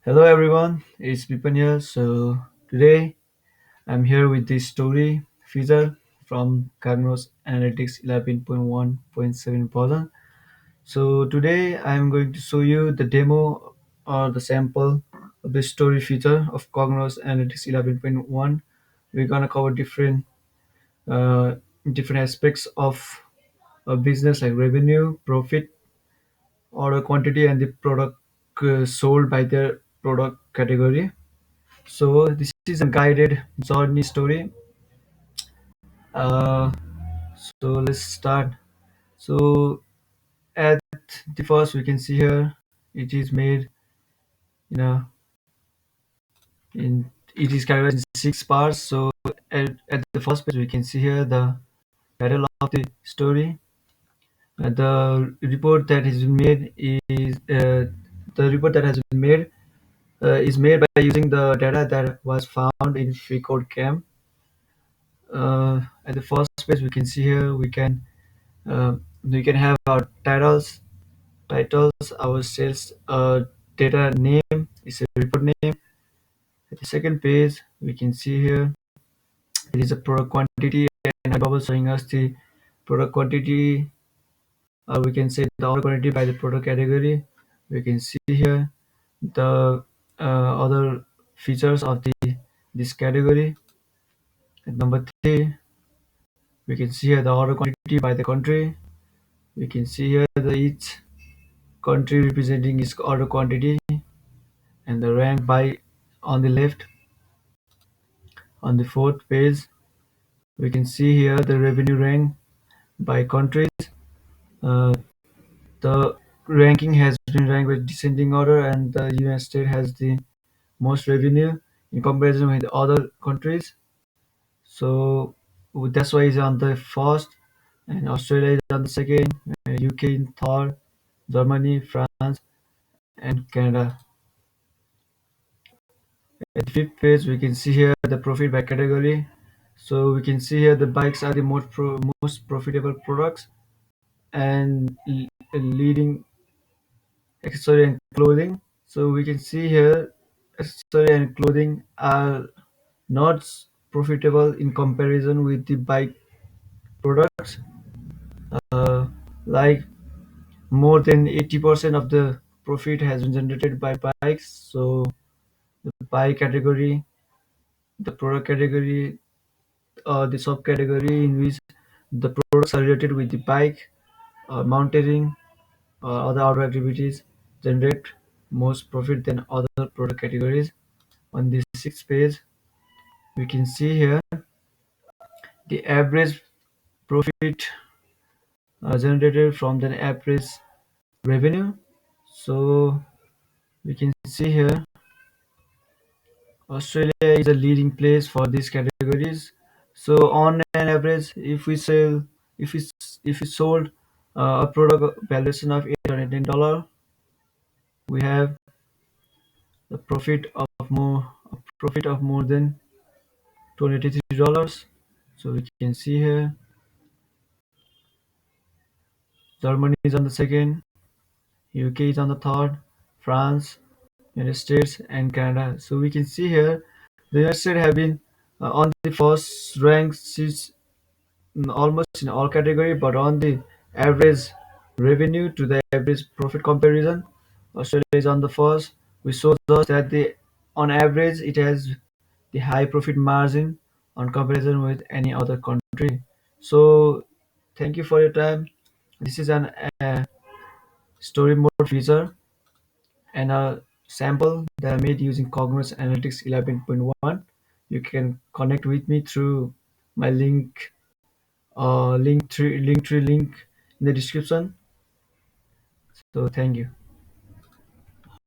Hello everyone, it's Pipan here. So today I'm here with this story feature from Cognos Analytics 11.1.7 version. So today I'm going to show you the demo or the sample of the story feature of Cognos Analytics 11.1. We're gonna cover uh, different aspects of a business like revenue, profit, order quantity, and the product sold by their product category. So this is a guided journey story. Uh, so let's start. So at the first, we can see here it is made, you know, in it is categorized in six parts. So at the first page, we can see here the title of the story. The report that has been made the report that has been made is made by using the data that was found in FreeCodeCamp. At the first page, we can see here we can have our titles, our sales data name is a report name. At the second page, we can see here it is a product quantity and a bubble showing us the product quantity. We can say the order quantity by the product category. We can see here the other features of the this category. At number three, we can see here the order quantity by the country. We can see here the each country representing its order quantity and the rank by on the left. On the fourth page, we can see here the revenue rank by countries. Uh, the ranking has been ranked with descending order, and the United States has the most revenue in comparison with other countries. So that's why it's on the first, and Australia is on the second, UK in third, Germany, France, and Canada. At the fifth page, we can see here the profit by category. So we can see here the bikes are the most profitable products and leading accessory and clothing. So we can see here accessory and clothing are not profitable in comparison with the bike products. Uh, like more than 80% of the profit has been generated by bikes. So the bike category, the product category, the subcategory in which the products are related with the bike, mountaineering, or other outdoor activities generate most profit than other product categories. On this sixth page, we can see here the average profit generated from the average revenue. So we can see here Australia is a leading place for these categories. So on an average, if we if we sold a product valuation of $810, we have a profit of more than $283. So we can see here Germany is on the second, UK is on the third, France, United States, and Canada. So we can see here the United States have been on the first rank since almost in all category, but on the average revenue to the average profit comparison, Australia is on the first, which shows us that the on average it has the high profit margin on comparison with any other country. So thank you for your time. This is an story mode feature and a sample that I made using Cognos Analytics 11.1. You can connect with me through my link tree link in the description. So thank you.